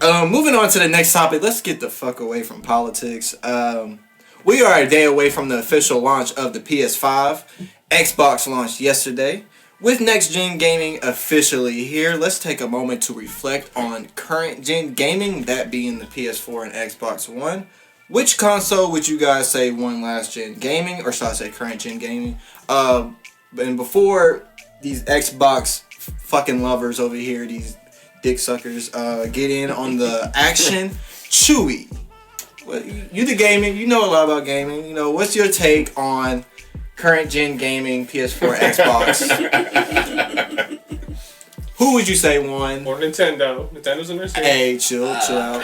Moving on to the next topic. Let's get the fuck away from politics. We are a day away from the official launch of the PS5. Xbox launched yesterday. With next-gen gaming officially here, let's take a moment to reflect on current-gen gaming, that being the PS4 and Xbox One. Which console would you guys say won last-gen gaming, or should I say current-gen gaming? And before these Xbox fucking lovers over here, these dick suckers, get in on the action, Chewy. Well, you the gaming, you know a lot about gaming. You know, what's your take on current gen gaming, PS4, Xbox? Who would you say won? Or Nintendo. Nintendo's in their series. Hey, chill out.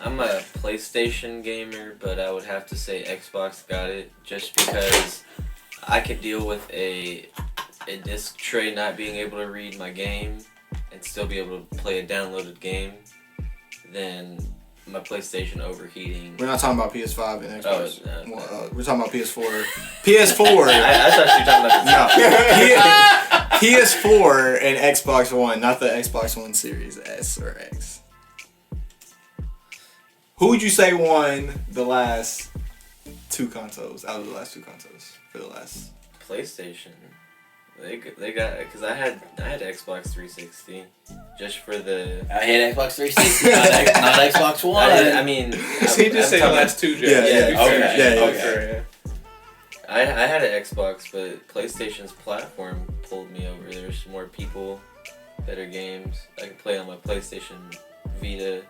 I'm a PlayStation gamer, but I would have to say Xbox got it just because I could deal with a disc tray not being able to read my game and still be able to play a downloaded game than my PlayStation overheating. We're not talking about PS5 and Xbox. Oh, no. We're talking about PS4. PS4. I thought you were talking about No. PS4 and Xbox One, not the Xbox One Series S or X. Who would you say won the last two consoles, out of the last two consoles for the last? PlayStation. They got, because I had Xbox 360 just for the. I had Xbox 360, not Xbox One. I mean, he just said the last two gens. Yeah. I had an Xbox, but PlayStation's platform pulled me over. There's more people, better games. I can play on my PlayStation Vita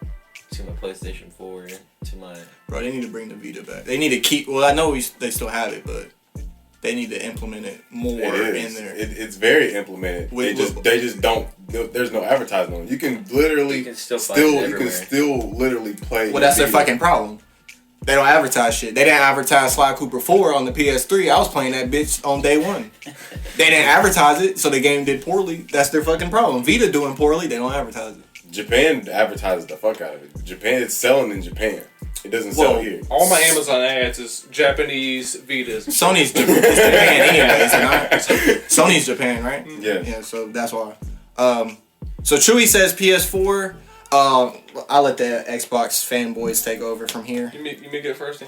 to my PlayStation 4 to my. Bro, they need to bring the Vita back. They need to keep. Well, I know they still have it, but they need to implement it more in there. It's very implemented. They just don't. There's no advertising on it. You can literally you can still literally play. Well, that's their fucking problem. They don't advertise shit. They didn't advertise Sly Cooper 4 on the PS3. I was playing that bitch on day one. They didn't advertise it, so the game did poorly. That's their fucking problem. Vita doing poorly, they don't advertise it. Japan advertises the fuck out of it. Japan, it's selling in Japan. It doesn't sell here. All my Amazon ads is Japanese Vitas. Sony's Japan anyways. Sony's Japan, right? Yeah. Yeah, so that's why. So Chewy says PS4. I'll let the Xbox fanboys take over from here. You may get it first,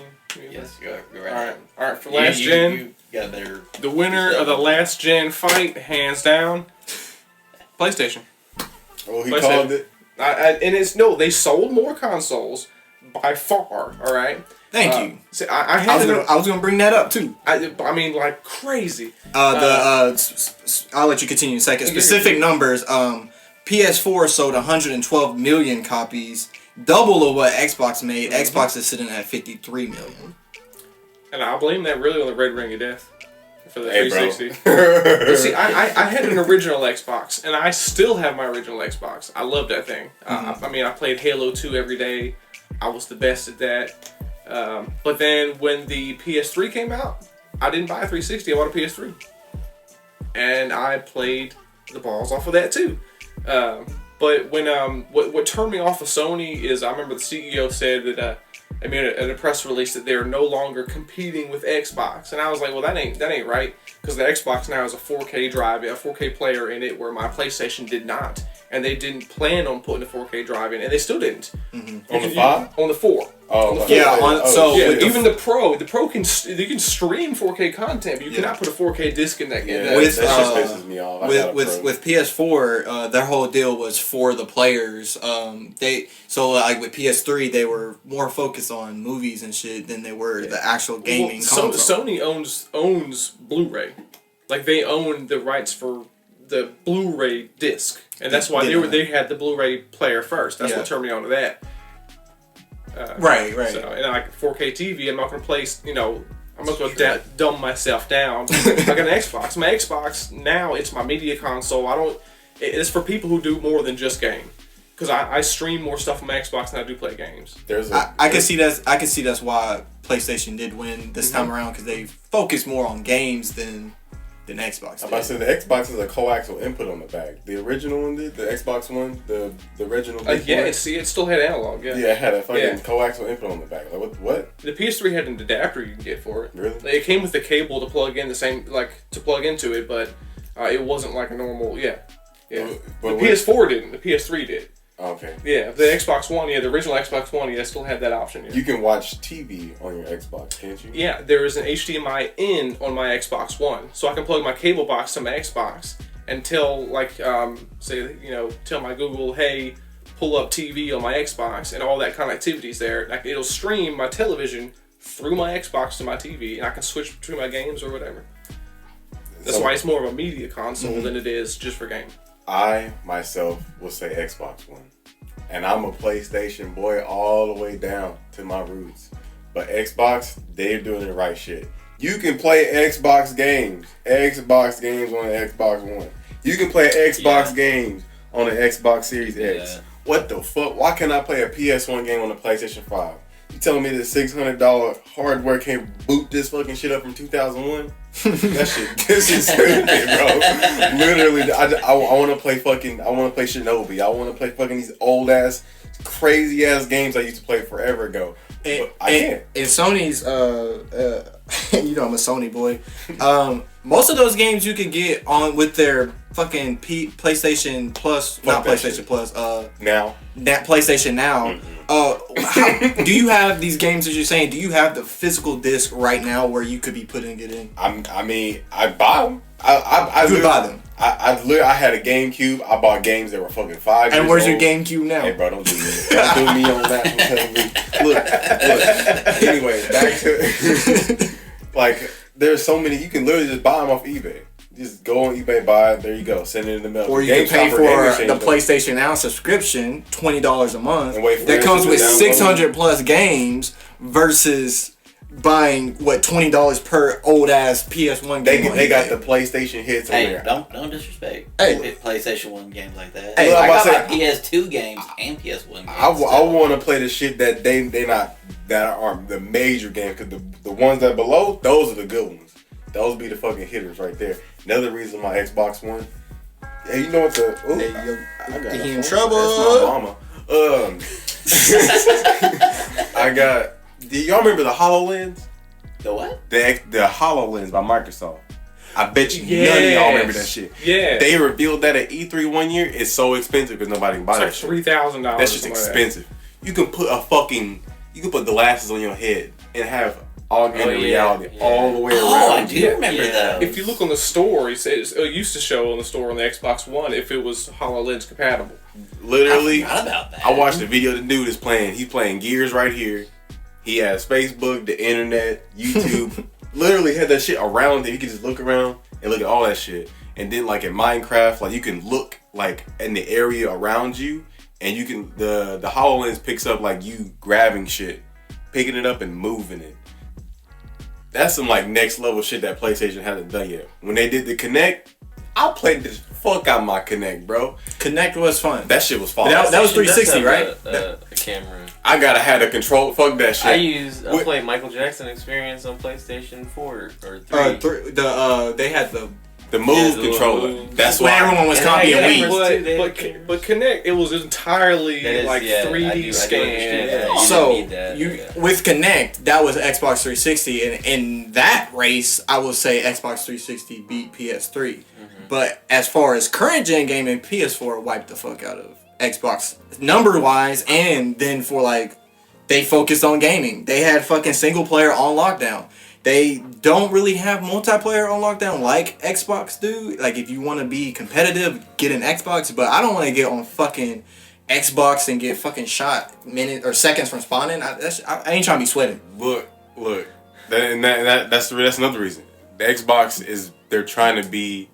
Yes, go right. All right. For last gen, you got better. The winner of the last gen fight, hands down, PlayStation. Oh, he called it. They sold more consoles by far. All right. Thank you. See, I was gonna bring that up too. I mean, like crazy. I'll let you continue in a second. Specific numbers. PS4 sold 112 million copies, double of what Xbox made. Mm-hmm. Xbox is sitting at 53 million. And I blame that really on the Red Ring of Death for the 360. See, I had an original Xbox, and I still have my original Xbox. I love that thing. I played Halo 2 every day. I was the best at that. But then when the PS3 came out, I didn't buy a 360. I bought a PS3. And I played the balls off of that too. But when what turned me off of Sony is I remember the CEO said that I made in a press release that they are no longer competing with Xbox, and I was like, well, that ain't right, because the Xbox now has a 4K drive, a 4K player in it, where my PlayStation did not, and they didn't plan on putting a 4K drive in, and they still didn't. Mm-hmm. On the 5? On the 4. Oh, on the 4. Yeah. Even the Pro can stream 4K content, but you cannot put a 4K disc in that game. That just pisses me off. With PS4, their whole deal was for the players. With PS3, they were more focused on movies and shit than they were the actual gaming console. Sony owns Blu-ray, like they own the rights for the Blu-ray disc, and that's why they had the Blu-ray player first. That's what turned me on to that. Right. So, and like 4K TV, I'm not gonna play. I'm not gonna dumb myself down. I got an Xbox. My Xbox now, it's my media console. It's for people who do more than just game. Because I stream more stuff on my Xbox than I do play games. I can see that's why PlayStation did win this time around, because they focus more on games than Xbox. I'm about to say the Xbox is a coaxial input on the back. The original one did, the Xbox One, the original. It still had analog. Yeah, it had a fucking coaxial input on the back. Like what? The PS3 had an adapter you can get for it. Really? It came with the cable to plug in to plug into it, but it wasn't like a normal. Yeah. But the PS4 didn't. The PS3 did. Okay. Yeah, the Xbox One, the original Xbox One, still had that option. Yeah. You can watch TV on your Xbox, can't you? Yeah, there is an HDMI in on my Xbox One, so I can plug my cable box to my Xbox and tell, tell my Google, hey, pull up TV on my Xbox, and all that connectivity's there. Like, it'll stream my television through my Xbox to my TV, and I can switch between my games or whatever. That's why it's more of a media console than it is just for games. I, myself, will say Xbox One. And I'm a PlayStation boy all the way down to my roots. But Xbox, they're doing the right shit. You can play Xbox games on the Xbox One. You can play Xbox games on the Xbox Series X. Yeah. What the fuck? Why can't I play a PS1 game on the PlayStation 5? You telling me that $600 hardware can't boot this fucking shit up from 2001? This is stupid, bro. Literally, I want to play Shinobi. I want to play fucking these old ass, crazy ass games I used to play forever ago. But I can't. And Sony's, you know I'm a Sony boy. Most of those games you can get on with their fucking PlayStation Plus, not PlayStation shit. Plus. Now. That PlayStation Now. Do you have these games that you're saying? Do you have the physical disc right now where you could be putting it in? I mean, I buy them. I would buy them. I had a GameCube. I bought games that were fucking 5 years And where's old. your GameCube now? Hey, bro, don't do me. Don't do me on that. Look. Anyway, back to like, there's so many. You can literally just buy them off eBay. Just go on eBay, buy it. There you go. Send it in the mail. Or you can pay for the PlayStation Now subscription, $20 a month. And wait for that comes with download. 600 plus games versus buying $20 per old ass PS1 game. They got the PlayStation hits on Hey, there. don't disrespect. Hey. PlayStation 1 games like that. Hey, I got I'm my PS2 games and PS1 games. I want to play the shit that they not that aren't the major games, because the ones that below, those are the good ones. Those be the fucking hitters right there. Another reason my Xbox One. Hey, you know what the? Ooh, Hey, yo, I got he a in phone. trouble. That's my mama. I got. Do y'all remember the HoloLens? The what? The HoloLens by Microsoft. I bet you none of y'all remember that shit. Yeah. They revealed that at E3 one year. It's so expensive because nobody can buy that It's shit. like $3,000. That's just expensive. You can put glasses on your head and have augmented reality all the way around. Oh, I do remember those. If you look on the store, it used to show on the store on the Xbox One if it was HoloLens compatible. Literally, I forgot about that. I watched the video. The dude is playing. He's playing Gears right here. He has Facebook, the internet, YouTube. Literally had that shit around him. You can just look around and look at all that shit. And then like in Minecraft, like you can look like in the area around you, and you can the HoloLens picks up like you grabbing shit, picking it up and moving it. That's some like next level shit that PlayStation hasn't done yet. When they did the Kinect, I played the fuck out my Kinect, bro. Kinect was fun. That shit was fun. That was 360, right? A camera. I gotta have the control. Fuck that shit. I played Michael Jackson Experience on PlayStation 4 or 3. They had the Move the controller. Move. That's when why everyone was And copying I- Wii. But Kinect, it was entirely That is, like yeah, 3D I do scan. understand that. You So didn't need that, with Kinect, that was Xbox 360, and in that race, I would say Xbox 360 beat PS3. But as far as current gen gaming, PS4 wiped the fuck out of Xbox number wise, and then for like they focused on gaming. They had fucking single player on lockdown. They don't really have multiplayer on lockdown like Xbox do. Like if you want to be competitive, get an Xbox. But I don't want to get on fucking Xbox and get fucking shot minutes or seconds from spawning. I ain't trying to be sweating. Look. That's another reason. The Xbox they're trying to be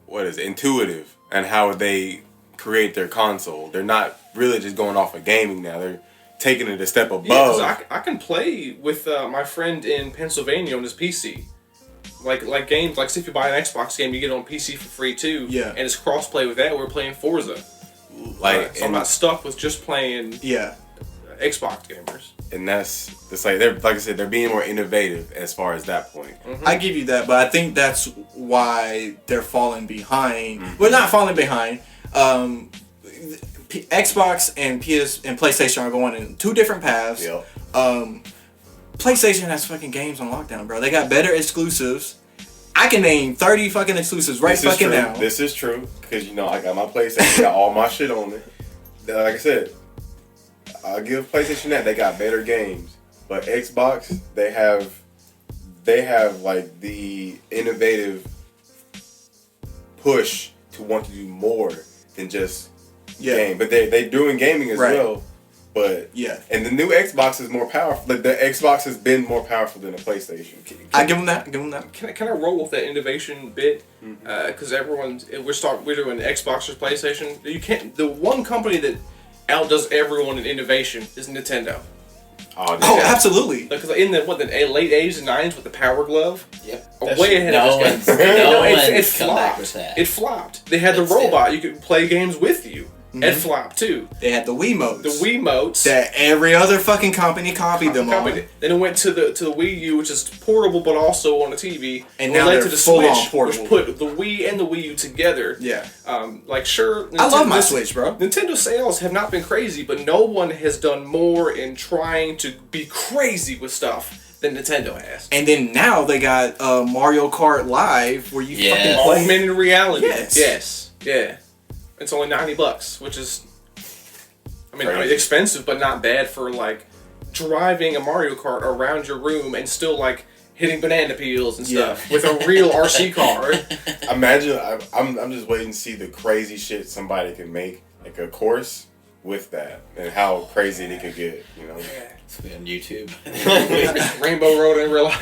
intuitive and how they create their console. They're not really just going off of gaming now. They're taking it a step above. Yeah, because I can play with my friend in Pennsylvania on his PC. Like games, like say if you buy an Xbox game, you get it on PC for free too. Yeah. And it's cross-play with that. We're playing Forza. So I'm not stuck with just playing Xbox gamers. And it's like they're being more innovative as far as that point. I give you that, but I think that's why they're falling behind. Well, not falling behind. Xbox and PS and PlayStation are going in two different paths. Yep. PlayStation has fucking games on lockdown, bro. They got better exclusives. I can name 30 fucking exclusives right fucking now. This is true because I got my PlayStation, got all my shit on it. like I said, I'll give PlayStation that. They got better games. But Xbox, they have like the innovative push to want to do more than just game. But they doing gaming as well. But and the new Xbox is more powerful. The Xbox has been more powerful than the PlayStation. I give them that. Can I roll with that innovation bit? Because we're doing Xbox or PlayStation. You can't. The one company that outdoes everyone in innovation is Nintendo. Oh, absolutely. Because in the late 80s and 90s with the Power Glove, way ahead of this game. It flopped. It flopped. They had the robot. You could play games with you. It flopped too. They had the Wiimotes. The Wiimotes that every other fucking company copied them on. Then it went to the Wii U, which is portable but also on a TV. And now they're full on portable. Which put the Wii and the Wii U together. Yeah. Nintendo, I love my Switch, bro. Nintendo sales have not been crazy, but no one has done more in trying to be crazy with stuff than Nintendo has. And then now they got Mario Kart Live where you fucking play augmented reality. Yes. Yeah. It's only $90, which is, expensive, but not bad for like driving a Mario Kart around your room and still like hitting banana peels and stuff with a real RC car. Imagine, I'm just waiting to see the crazy shit somebody can make, like a course with that, and how crazy they could get. You know, it's on YouTube. Rainbow Road in real life.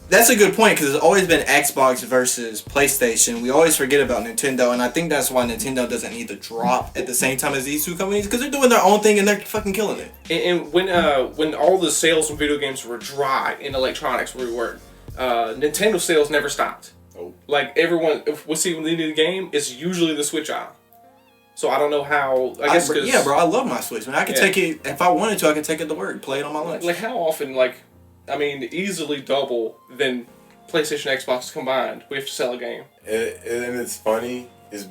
That's a good point because it's always been Xbox versus PlayStation. We always forget about Nintendo, and I think that's why Nintendo doesn't need to drop at the same time as these two companies because they're doing their own thing and they're fucking killing it. And when all the sales from video games were dry in electronics where we were, Nintendo sales never stopped. Oh. Like everyone, if we see when they need a game, it's usually the Switch aisle. So I don't know how. I guess bro, I love my Switch. Man, I can take it if I wanted to. I can take it to work, play it on my lunch. Like how often, easily double than PlayStation and Xbox combined. We have to sell a game. And it's funny, is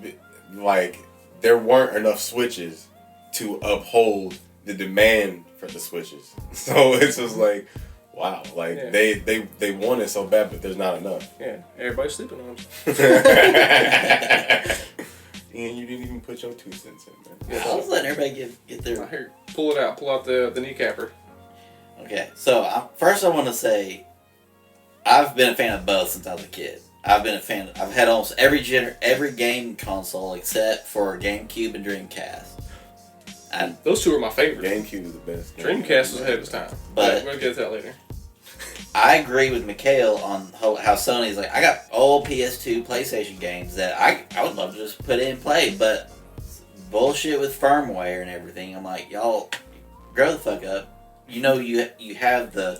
like there weren't enough Switches to uphold the demand for the Switches. So it's just like, wow, they want it so bad, but there's not enough. Yeah, everybody's sleeping on them. And you didn't even put your 2 cents in, man. Yeah, I was letting everybody get their. Here, pull it out. Pull out the kneecapper. Okay, so first I want to say, I've been a fan of both since I was a kid. I've had almost every game console except for GameCube and Dreamcast. Those two are my favorite. GameCube is the best. Dreamcast was ahead of its time. But we'll get to that later. I agree with Mikhail on how Sony's like, I got old PS2 PlayStation games that I would love to just put in and play, but bullshit with firmware and everything. I'm like, y'all, grow the fuck up. You know you have the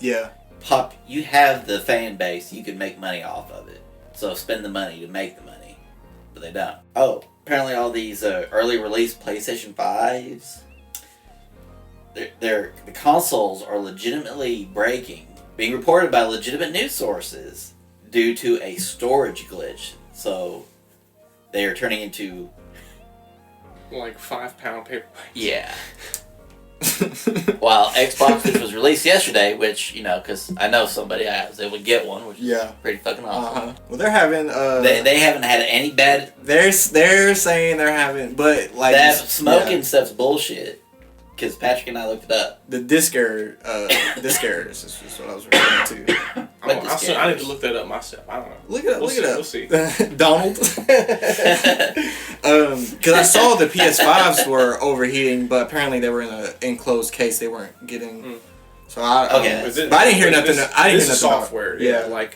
you have the fan base. You can make money off of it. So spend the money to make the money, but they don't. Oh, apparently all these early release PlayStation 5s, the consoles are legitimately breaking, being reported by legitimate news sources due to a storage glitch. So they are turning into like 5-pound paper. Yeah. While Xbox, which was released yesterday, which, because I know somebody I was able to get one, which is pretty fucking awesome. Well, they're having they haven't had any bad. They're saying they're having, but like that smoking stuff's bullshit. Because Patrick and I looked it up. The disc errors is what I was referring to. I need to look that up myself. I don't know. Look it up. We'll see. Donald. Because I saw the PS5s were overheating, but apparently they were in an enclosed case. They weren't getting. So I but I didn't hear nothing. I didn't hear nothing. Software. Yeah.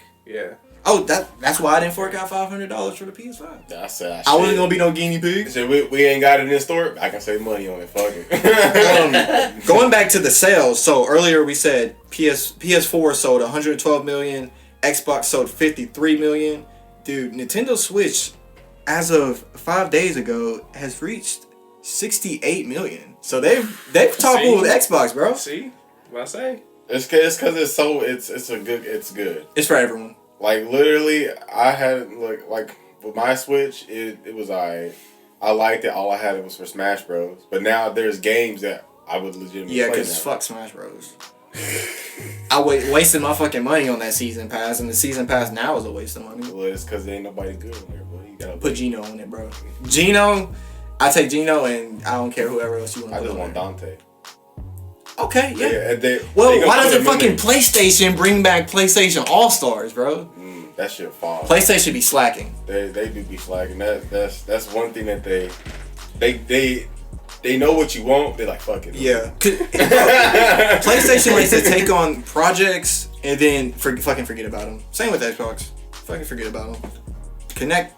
Oh, that's why I didn't fork out $500 for the PS5. I said I wasn't gonna be no guinea pig. I said we ain't got it in store. I can save money on it. Fuck it. Going back to the sales. So earlier we said PS4 sold 112 million, Xbox sold 53 million. Dude, Nintendo Switch, as of 5 days ago, has reached 68 million. So they've toppled with Xbox, bro. See what I say? It's because it's good. It's for everyone. Like literally, I had like with my Switch, it was I liked it. All I had was for Smash Bros. But now there's games that I would legitimately play. Yeah, because fuck Smash Bros. I wasted my fucking money on that season pass, and the season pass now is a waste of money. Well, it's because there ain't nobody good on there, boy. You gotta put Gino on it, bro. Gino I take Gino, and I don't care whoever else you want. I just want Dante. Okay, yeah. They why gonna doesn't put him fucking in PlayStation bring back PlayStation All Stars, bro? that shit fall. PlayStation be slacking. They do be slacking. That's one thing that they know what you want. They're like, fuck it. Yeah. PlayStation likes to take on projects and then fucking forget about them. Same with Xbox. Fucking forget about them.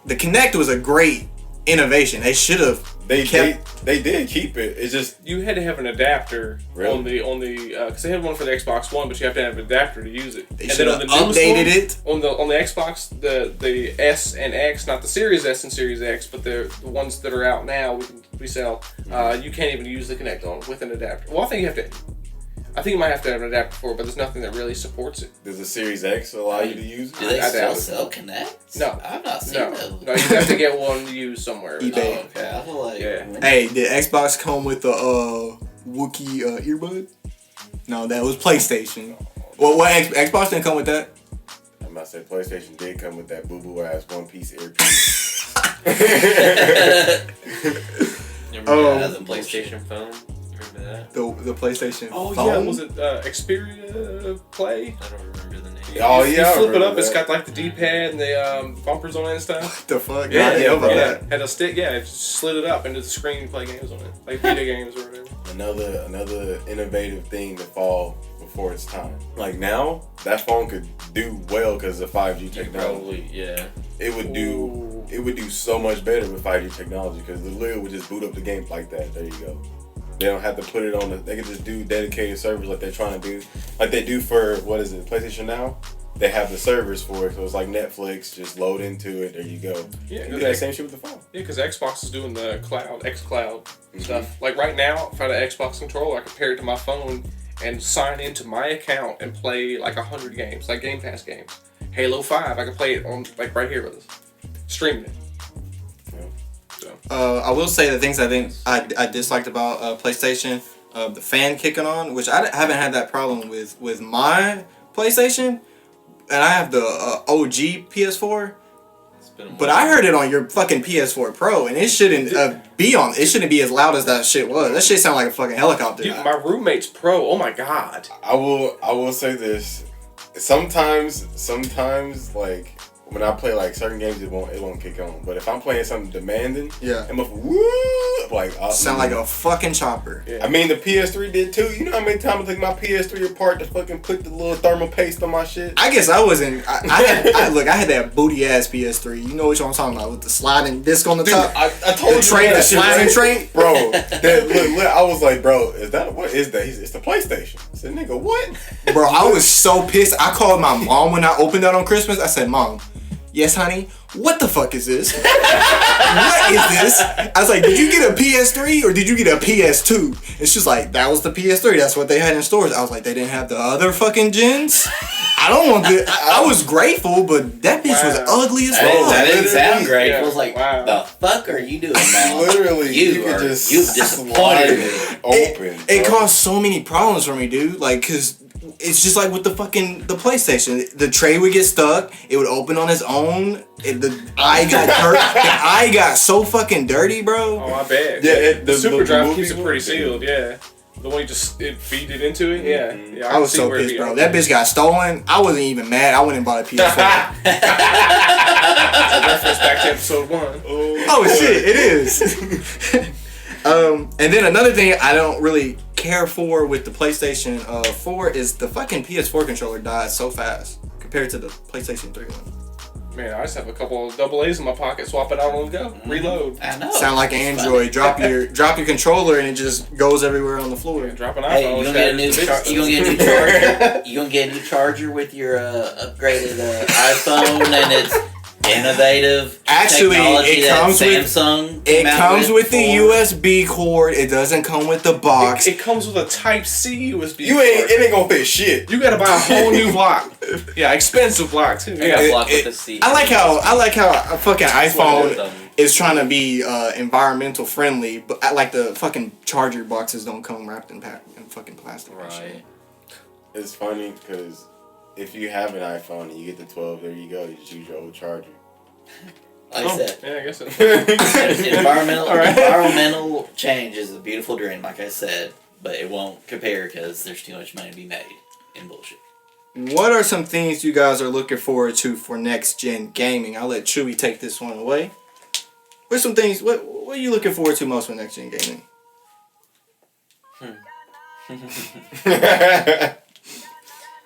The Kinect was a great innovation. They should have. They did keep it. It's just you had to have an adapter on the because they had one for the Xbox One, but you have to have an adapter to use it. They should have updated it on the Xbox. The S and X, not the Series S and Series X, but the ones that are out now we sell. You can't even use the Kinect on with an adapter. Well, I think you might have to have an adapter for it, but there's nothing that really supports it. Does the Series X allow you to use it? Do they still sell Kinects? No, I've not seen those. No, you have to get one to use somewhere. eBay. Oh, okay, I feel like Hey, did Xbox come with the Wookiee earbud? No, that was PlayStation. Well, Xbox didn't come with that. I'm about to say PlayStation did come with that boo-boo ass one-piece earpiece. Remember that as a PlayStation phone? Remember that? The PlayStation Oh phone? yeah, was it Xperia Play? I don't remember the name. Oh You yeah, flip it up. that. It's got like the D-pad and the bumpers on it and stuff. What the fuck? Yeah, I didn't know about that. Had a stick. Yeah, it just slid it up into the screen and play games on it, like video games or whatever. Another innovative thing to fall before its time. Like now, that phone could do well because of 5G technology. Probably, yeah. It would do so much better with 5G technology because the lid would just boot up the game like that. There you go. They don't have to put it on they can just do dedicated servers like they're trying to do. Like they do for, what is it, PlayStation Now? They have the servers for it, so it's like Netflix, just load into it, there you go. Yeah, you do that same shit with the phone. Yeah, because Xbox is doing the xCloud stuff. Like right now, if I had an Xbox controller, I could pair it to my phone and sign into my account and play like 100 games, like Game Pass games. Halo 5, I could play it on like right here with us, streaming it. I will say the things I think I disliked about PlayStation, the fan kicking on, which I haven't had that problem with my PlayStation, and I have the OG PS4. But I heard it on your fucking PS4 Pro, and it shouldn't It shouldn't be as loud as that shit was. That shit sound like a fucking helicopter. Dude, my roommate's Pro. Oh my god. I will say this. Sometimes like when I play like certain games, it won't kick on. But if I'm playing something demanding, I'm up, woo, like sound like a fucking chopper. Yeah. I mean, the PS3 did too. You know how many times I took my PS3 apart to fucking put the little thermal paste on my shit? I guess I wasn't. I had that booty ass PS3. You know which one I'm talking about with the sliding disc on the top. I told you the sliding tray, bro. Look, I was like, bro, what is that? It's the PlayStation. I said, nigga, what? Bro, I was so pissed. I called my mom when I opened that on Christmas. I said, Mom. Yes, honey. What the fuck is this? What is this? I was like, did you get a PS3 or did you get a PS2? And she's like, that was the PS3. That's what they had in stores. I was like, they didn't have the other fucking gens? I don't want the. I was grateful, but that bitch was ugly as fuck. That didn't sound great. Yeah. I was like, the fuck are you doing, man? Literally, you've disappointed me. Open. It caused so many problems for me, dude. Like, cause it's just like with the PlayStation. The tray would get stuck. It would open on its own. The eye got hurt. The eye got so fucking dirty, bro. Oh, I bet. Yeah, the Super Drive keeps it pretty sealed. Yeah. The one you just feed it into it. Yeah. I was so pissed, bro. That bitch got stolen. I wasn't even mad. I went and bought a PS4. That's a reference back to episode 1. Oh shit, it is. And then another thing I don't really care for with the PlayStation 4 is the fucking PS4 controller dies so fast compared to the PlayStation 3 one. Man, I just have a couple of AA's in my pocket. Swap it out on the go. Reload. I know. Sound like an Android. Drop your controller and it just goes everywhere on the floor. Yeah, drop an Hey, iPhone. you gonna get a new charger? You gonna get a new charger with your upgraded iPhone and its innovative Actually, technology it comes that with Samsung it came out comes with the before? USB cord. It doesn't come with the box. It comes with a Type-C USB. It ain't gonna fit shit. You gotta buy a whole new block. Yeah, expensive block too. I got a block with a seat. I like how a fucking iPhone them. is trying to be environmental friendly, but like the fucking charger boxes don't come wrapped in fucking plastic. And shit. Right. It's funny because if you have an iPhone and you get the 12, there you go. You just use your old charger. Like I said, yeah, I guess so. environmental change is a beautiful dream, like I said, but it won't compare because there's too much money to be made in bullshit. What are some things you guys are looking forward to for next gen gaming? I'll let Chewy take this one away. What's some things? What are you looking forward to most for next gen gaming?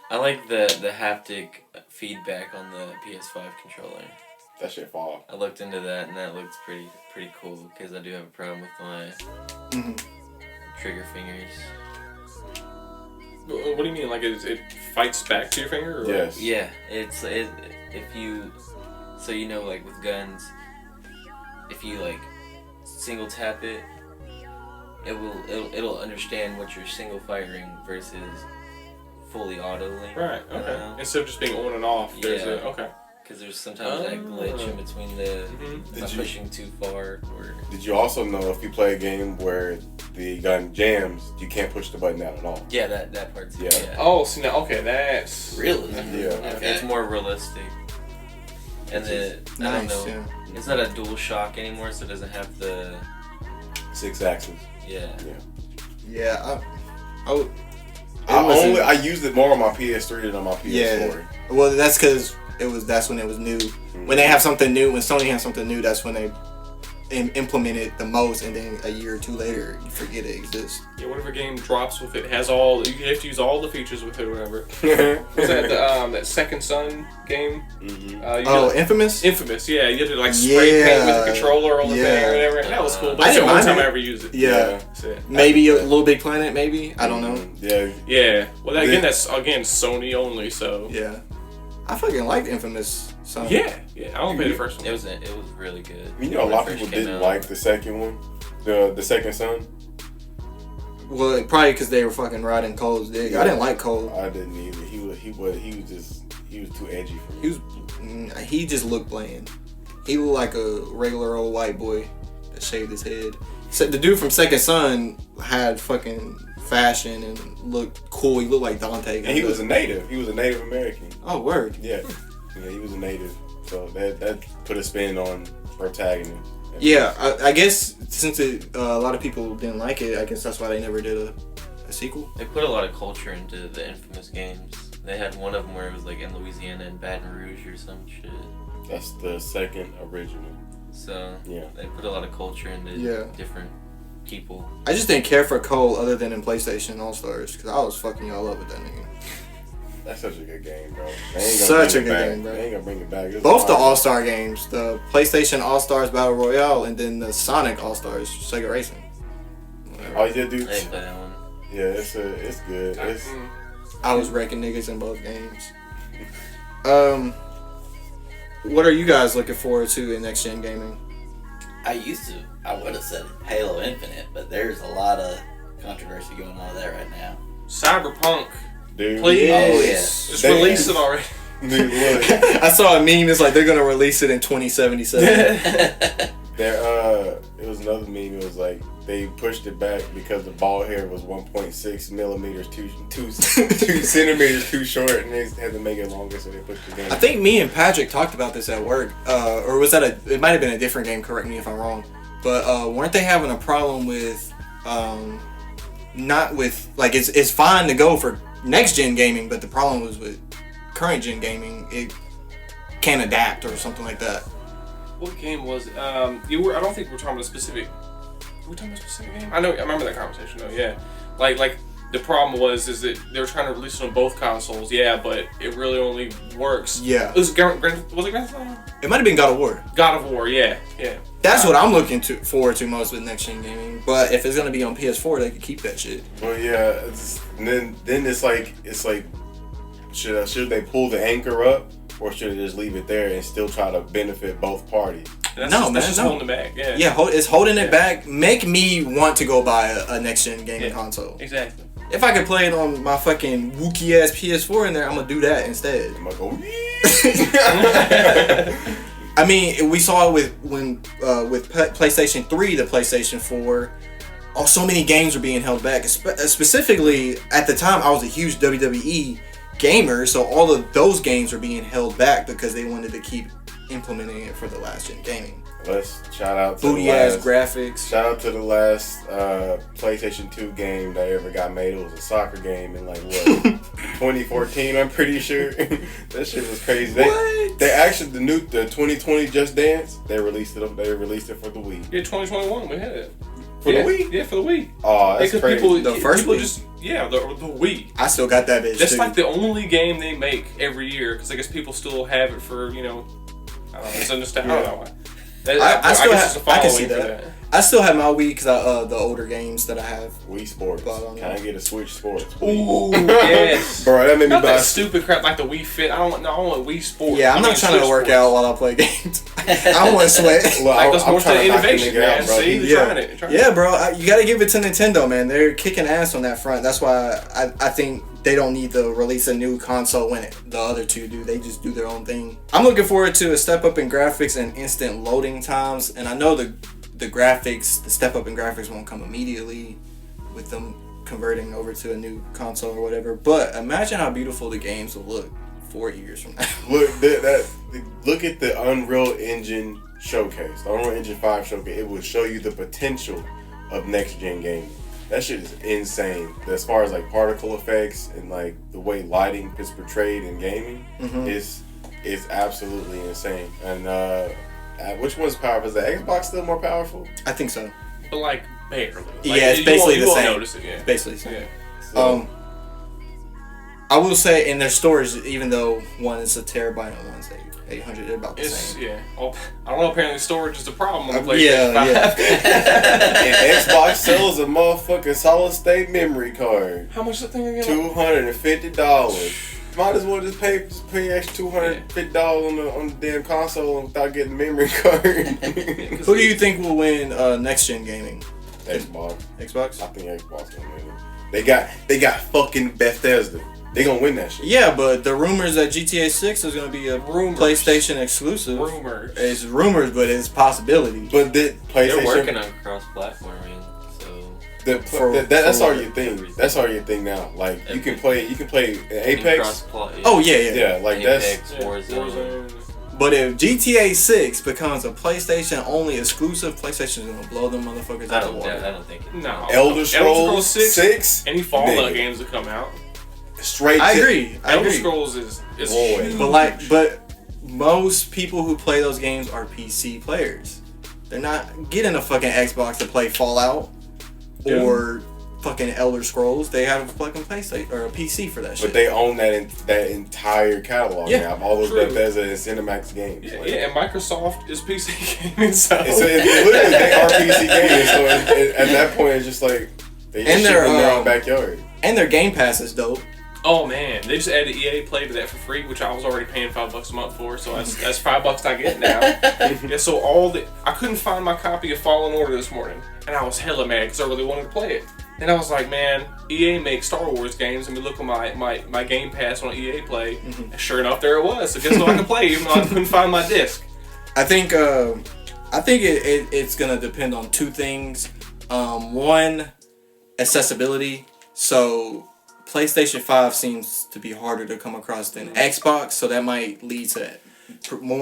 I like the haptic feedback on the PS5 controller. That shit fall. I looked into that and that looks pretty cool because I do have a problem with my trigger fingers. What do you mean? Like it fights back to your finger? Or? Yes. Yeah, if you, so you know, like with guns, if you like single tap it, it'll understand what you're single firing versus fully autoing. Right. Okay. Instead of just being on and off. There's okay. Because there's sometimes that glitch in between the pushing too far. Or Did you also know if you play a game where the gun jams, you can't push the button out at all? yeah, that part too. Yeah. Yeah. Oh, so now that's Really? Yeah. Okay. It's more realistic. And I don't know. Yeah. It's not a dual shock anymore, so it doesn't have the 6 axis. yeah. Yeah, I used it more on my PS3 than on my PS4. Yeah. Well, that's because that's when it was new. When they have something new, when Sony has something new, that's when they implement it the most, and then a year or two later, you forget it exists. Yeah, whatever game drops with it has all. You have to use all the features with it, or whatever. Was that that Second Son game? Infamous. Infamous, yeah. You had to like spray paint with the controller on the thing or whatever. That was cool, but that's the only time I ever used it. Yeah. Maybe a Little Big Planet. Maybe I don't know. Yeah. Yeah. Well, that's Sony only. So. Yeah. I fucking liked Infamous. So. Yeah. I only played the first one. It was really good. You know, a lot of people didn't like the second one, the Second Son. Well, probably because they were fucking riding Cole's dick. I didn't like Cole. I didn't either. He was too edgy for me. He just looked bland. He looked like a regular old white boy that shaved his head. So the dude from Second Son had fucking fashion and looked cool. He looked like Dante. And he was a native. He was a Native American. Oh, word. Yeah, he was a native. So that put a spin on protagonist. Yeah, I guess since a lot of people didn't like it, I guess that's why they never did a sequel. They put a lot of culture into the Infamous games. They had one of them where it was like in Louisiana and Baton Rouge or some shit. That's the second original. So yeah, they put a lot of culture into different people. I just didn't care for Cole other than in PlayStation All Stars because I was fucking y'all up with that nigga. That's such a good game, bro. Such a good game, bro. They ain't gonna bring it back. Both the All Star games, the PlayStation All Stars Battle Royale, and then the Sonic All Stars Sega Racing. Oh yeah, dude. I didn't play that one. Yeah, it's good. I was wrecking niggas in both games. What are you guys looking forward to in next gen gaming? I would have said Halo Infinite, but there's a lot of controversy going on with that right now. Cyberpunk. Dude. Please. Oh, yeah. Just release it already. Dude, look. I saw a meme. It's like they're gonna release it in 2077. It was another meme. It was like they pushed it back because the ball hair was 1.6 millimeters two centimeters too short, and they had to make it longer, so they pushed it down. I think me and Patrick talked about this at work, or was that it might have been a different game. Correct me if I'm wrong, but weren't they having a problem with not with like it's fine to go for next gen gaming, but the problem was with current gen gaming, it can't adapt or something like that. What game was it? I don't think we're talking about a specific. Were we talking about a specific game? I remember that conversation though. Yeah, like the problem was that they were trying to release it on both consoles. Yeah, but it really only works. Yeah. Was it Grand Theft Auto? It might have been God of War. God of War. Yeah. That's what I'm looking forward to most with next gen gaming. But if it's gonna be on PS4, they could keep that shit. Well, yeah. Then it's like should they pull the anchor up, or should they just leave it there and still try to benefit both parties? That's just holding it back. Yeah. Yeah, it's holding it back. Make me want to go buy a next gen gaming console. Exactly. If I could play it on my fucking Wookiee ass PS4 in there, I'm gonna do that instead. I'm gonna go. I mean, we saw it with PlayStation 3 to PlayStation 4. Oh, so many games were being held back. Specifically, at the time, I was a huge WWE gamer, so all of those games were being held back because they wanted to keep implementing it for the last gen gaming. Let's shout out to Booty ass graphics. Shout out to the last PlayStation 2 game that ever got made. It was a soccer game in like what 2014, I'm pretty sure. That shit was crazy. They actually the 2020 Just Dance, they released it for the Wii. Yeah, 2021 we had it. For the Wii? Yeah, for the Wii. Oh, that's crazy. The first people Wii? The Wii. I still got that bitch. That's too. like the only game they make every year because I guess people still have it for I don't know. It's understand. I don't know why. I can see that. I still have my Wii because the older games that I have. Wii Sports. Can I get a Switch Sports? Ooh, yes. Bro, that made me Not buy that stupid crap like the Wii Fit. I want Wii Sports. Yeah, I'm not trying to work out while I play games. I don't want to sweat. Well, like those more to innovation, man. See, they're trying it. Yeah, bro. You got to give it to Nintendo, man. They're kicking ass on that front. That's why I think they don't need to release a new console when the other two do. They just do their own thing. I'm looking forward to a step up in graphics and instant loading times. And I know the graphics, the step up in graphics won't come immediately with them converting over to a new console or whatever. But imagine how beautiful the games will look 4 years from now. Look at the Unreal Engine showcase, the Unreal Engine 5 showcase. It will show you the potential of next gen gaming. That shit is insane. As far as like particle effects and like the way lighting is portrayed in gaming, is absolutely insane. And which one's powerful? Is the Xbox still more powerful? I think so. But like barely. Yeah, it's basically the same. Notice it, yeah. It's basically the same. Yeah. So, I will say in their storage, even though one is a terabyte and one's 800, they're about the same. Yeah. Oh, I don't know. Apparently, storage is the problem on the PlayStation 5. And Xbox sells a motherfucking solid state memory card. How much is that thing again? $250. Might as well just pay extra $250 on the damn console without getting the memory card. Who do you think will win next gen gaming? Xbox. Xbox? I think Xbox gonna win it. They got fucking Bethesda. They gonna win that shit. Yeah, but the rumors that GTA 6 is gonna be a PlayStation exclusive. Rumors. It's rumors, but it's possibility. But PlayStation, they're working on cross-platforming, so that's already your thing. That's already your thing now. Like you can play Apex. Oh yeah. Yeah, like Apex, that's Warzone. But if GTA 6 becomes a PlayStation only exclusive, PlayStation's gonna blow them motherfuckers out of the water. I don't think it. No. Elder Scrolls 6. Any Fallout games that come out. I agree. Elder Scrolls is huge. But most people who play those games are PC players. They're not getting a fucking Xbox to play Fallout or fucking Elder Scrolls. They have a fucking PlayStation or a PC for that shit. But they own that entire catalog now. All those Bethesda and Cinemax games. Yeah, and Microsoft is PC gaming, so it's literally they are PC gaming. So at that point, it's just like they just shit in their own backyard. And their Game Pass is dope. Oh man, they just added EA Play to that for free, which I was already paying $5 a month for. So that's $5 I get now. Yeah, so I couldn't find my copy of Fallen Order this morning, and I was hella mad because I really wanted to play it. And I was like, man, EA makes Star Wars games, and we look at my Game Pass on EA Play, and sure enough, there it was. So guess what I can play, even though I couldn't find my disc. I think it's gonna depend on two things. One, accessibility. So PlayStation 5 seems to be harder to come across than Xbox, so that might lead to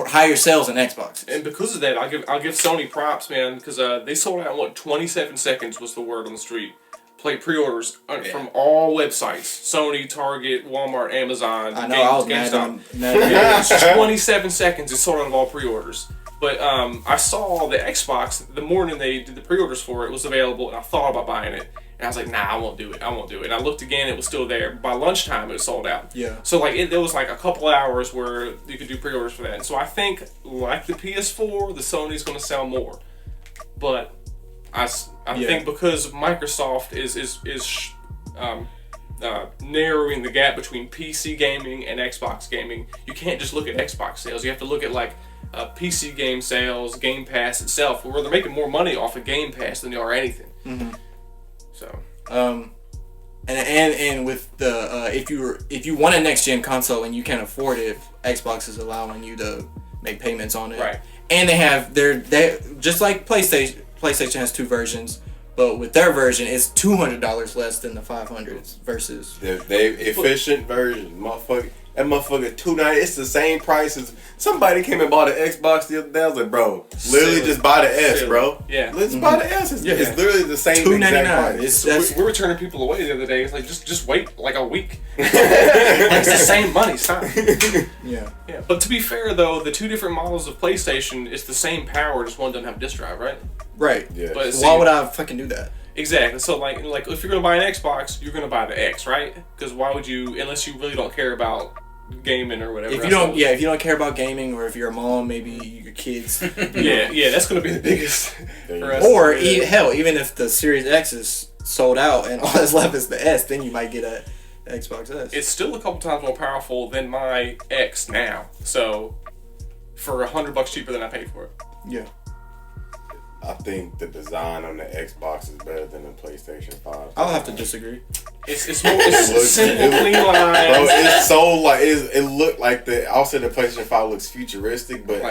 higher sales than Xbox. And because of that, I'll give Sony props, man, because they sold out in 27 seconds was the word on the street. Pre-orders from all websites: Sony, Target, Walmart, Amazon. I know. I was GameStop. 27 seconds. It sold out of all pre-orders. But I saw the Xbox the morning they did the pre-orders for it was available, and I thought about buying it. And I was like, nah, I won't do it. And I looked again, it was still there. By lunchtime, it was sold out. Yeah. So there was like a couple hours where you could do pre-orders for that. And so I think, like the PS4, the Sony's going to sell more. But I think because Microsoft is narrowing the gap between PC gaming and Xbox gaming, you can't just look at Xbox sales. You have to look at like PC game sales, Game Pass itself, where they're making more money off of Game Pass than they are anything. Mm-hmm. So, and with the if you want a next gen console and you can't afford it, Xbox is allowing you to make payments on it. Right. And they just like PlayStation has two versions. But with their version, it's $200 less than the 500s versus. They efficient version, motherfucker. That motherfucker $290. It's the same price as somebody came and bought an Xbox the other day. I was like, bro, literally just buy the S, bro. Yeah, let's buy the S. It's literally the same exact price. We're turning people away the other day. It's like just wait like a week. It's the same money. Stop. Yeah. But to be fair though, the two different models of PlayStation, it's the same power. Just one doesn't have disk drive, right? Right. Yeah. But why would I fucking do that? Exactly. So like if you're gonna buy an Xbox, you're gonna buy the X, right? Because why would you, unless you really don't care about gaming or whatever. If you don't care about gaming, or if you're a mom, maybe your kids. yeah, that's gonna be the biggest for us. Or hell, even if the Series X is sold out and all that's left is the S, then you might get a Xbox S. It's still a couple times more powerful than my X now. So for $100 cheaper than I paid for it. Yeah. I think the design on the Xbox is better than the PlayStation 5. I'll have to disagree. It's simple, clean lines. Bro, it's so like it looked like I'll say the PlayStation 5 looks futuristic, but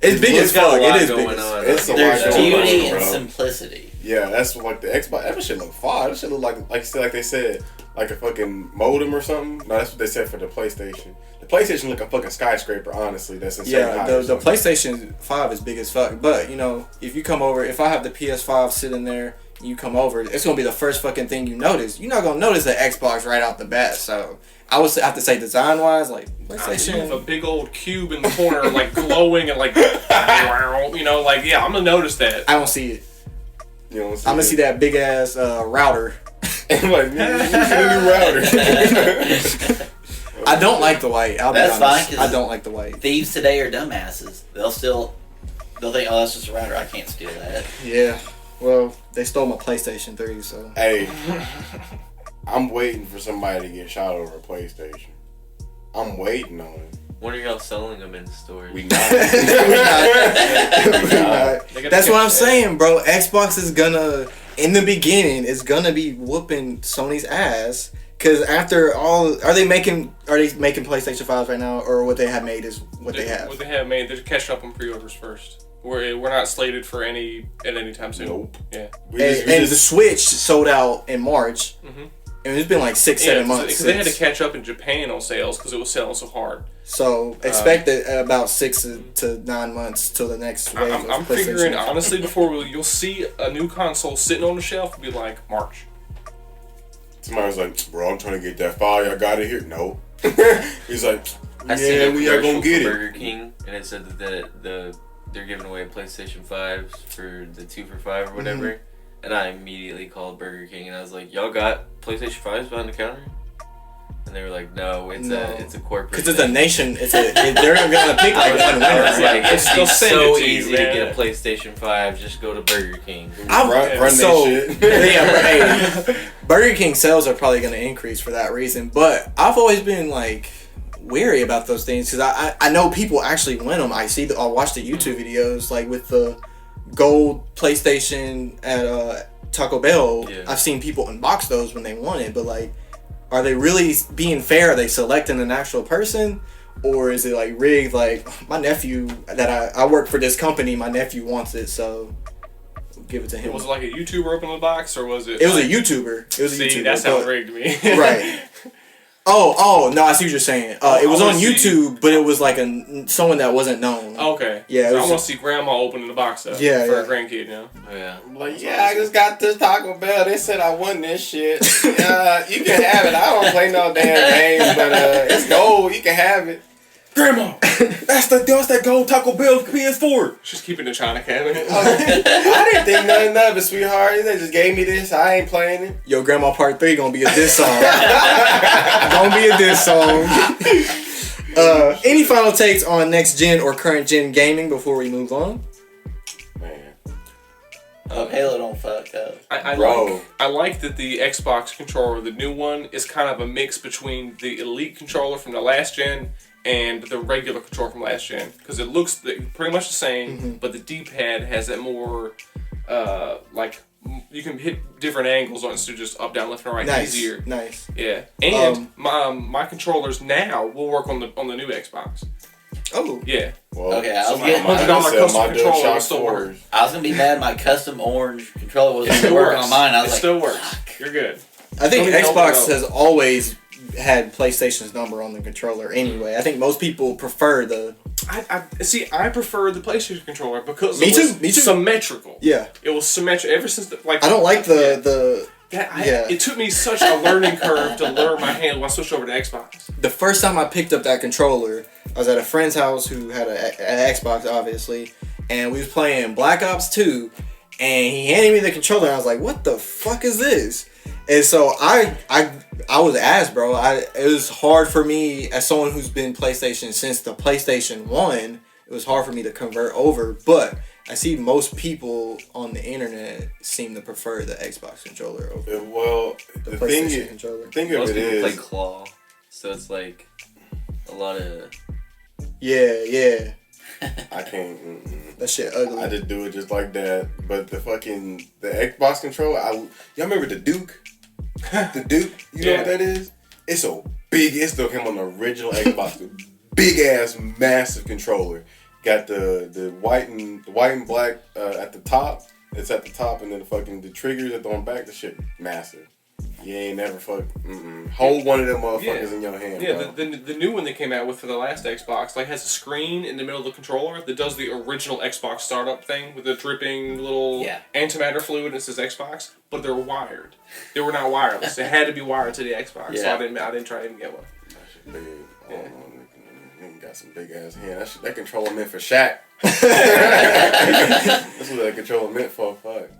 it's big as fuck. It is big. It's a There's lot beauty going on, and simplicity. Yeah, that's what like the Xbox. That shit look fire. That shit look like they said, like a fucking modem or something. No, that's what they said for the PlayStation. The PlayStation look a fucking skyscraper. Honestly, that's insane. Yeah, the PlayStation 5 is big as fuck. But you know, if you come over, if I have the PS5 sitting there, and you come over, it's gonna be the first fucking thing you notice. You're not gonna notice the Xbox right out the bat. So I would have to say, design wise, like PlayStation. You have a big old cube in the corner, like glowing and like, you know, like I'm gonna notice that. I don't see it. You know, I'm gonna see that big ass router. I'm like, new router. I don't like the white. I'll be honest. Fine, I don't like the white. Thieves today are dumbasses. They'll think, oh, that's just a router. I can't steal that. Yeah. Well, they stole my PlayStation 3, so. Hey, I'm waiting for somebody to get shot over a PlayStation. I'm waiting on it. When are y'all selling them in the store? We not. That's what I'm saying, bro. Xbox is gonna, in the beginning, is gonna be whooping Sony's ass. Cause after all, are they making PlayStation 5s right now, or what they have made is what they have? What they have made, they're catching up on pre-orders first. We're not slated for any at any time soon. Nope. Yeah. And the Switch sold out in March. Mm-hmm. And it's been like 6-7 months. Because they had to catch up in Japan on sales because it was selling so hard. So expect about 6 to 9 months till the next wave. I'm figuring honestly before you'll see a new console sitting on the shelf and be like March. Somebody's like, bro, I'm trying to get that file. I got it here. No. He's like, yeah, we are gonna get it. Burger King, and it said that they're giving away PlayStation 5s for the 2 for $5 or whatever. Mm-hmm. And I immediately called Burger King and I was like, y'all got PlayStation 5s behind the counter? And they were like, no, it's a corporate. Because it's a nation. They're gonna pick like one winner. It's so easy to get a PlayStation 5. Just go to Burger King. Run that shit. Burger King sales are probably gonna increase for that reason. But I've always been like wary about those things because I know people actually win them. I'll watch the YouTube videos like with the gold PlayStation at Taco Bell. Yeah. I've seen people unbox those when they won it, but like, are they really being fair? Are they selecting an actual person, or is it like rigged? Like my nephew that I work for this company, my nephew wants it, so we'll give it to him. Was it like a YouTuber opening the box, or was it? It was a YouTuber. It was a YouTuber. That sounds rigged to me. Right. Oh, no, I see what you're saying. It was on YouTube, but it was like someone that wasn't known. Okay. Yeah. So I want to see grandma opening the box up for a grandkid, you know? Oh, yeah. I'm like, I just got this Taco Bell. They said I won this shit. You can have it. I don't play no damn games, but it's gold. You can have it. Grandma, that's that gold Taco Bell PS4. She's keeping the China cabinet. I didn't think nothing of it, sweetheart. They just gave me this. I ain't playing it. Yo, Grandma Part 3 gonna be a diss song. Gonna be a diss song. Any final takes on next gen or current gen gaming before we move on? Man. Halo don't fuck up. I like that the Xbox controller, the new one, is kind of a mix between the Elite controller from the last gen and the regular controller from last gen, because it looks pretty much the same, but the D-pad has that more like you can hit different angles on it, so just up, down, left, and right easier. Nice. Yeah, and my controllers now will work on the new Xbox. Oh. Yeah. Well, Okay, I was somebody getting might $100 sell custom my controller DualShock will still work. 4s. I was gonna be mad my custom orange controller It wasn't still working works. on mine. I was It like, still works. fuck. You're good. I think Don't even Xbox help it has always had PlayStation's number on the controller anyway. I think most people prefer the... I see. I prefer the PlayStation controller because Me it was too, me too. symmetrical. Yeah. It was symmetrical ever since I don't like the It took me such a learning curve to learn my hand when I switched over to Xbox. The first time I picked up that controller, I was at a friend's house who had an Xbox, obviously, and we was playing Black Ops 2, and he handed me the controller, and I was like, what the fuck is this? And so I was asked, bro. It was hard for me, as someone who's been PlayStation since the PlayStation 1, it was hard for me to convert over, but I see most people on the internet seem to prefer the Xbox controller over Well, the the PlayStation controller. thing of Most it people play is, claw, so it's like a lot of. Yeah. I can't. That shit ugly. I just do it just like that. But the Xbox controller, y'all remember the Duke? The Duke, you know what that is? It's so big. It still came on the original Xbox. Big ass, massive controller. Got the white and black at the top. It's at the top, and then the triggers at the on back. The shit massive. You ain't never hold one of them motherfuckers in your hand. Yeah, bro. the new one they came out with for the last Xbox has a screen in the middle of the controller that does the original Xbox startup thing with the dripping little antimatter fluid and it says Xbox, but they're wired. They were not wireless. They had to be wired to the Xbox, so I didn't try to even get one. That shit big. Nigga got some big ass hands. That controller meant for Shaq. That's what that controller meant for. Fuck.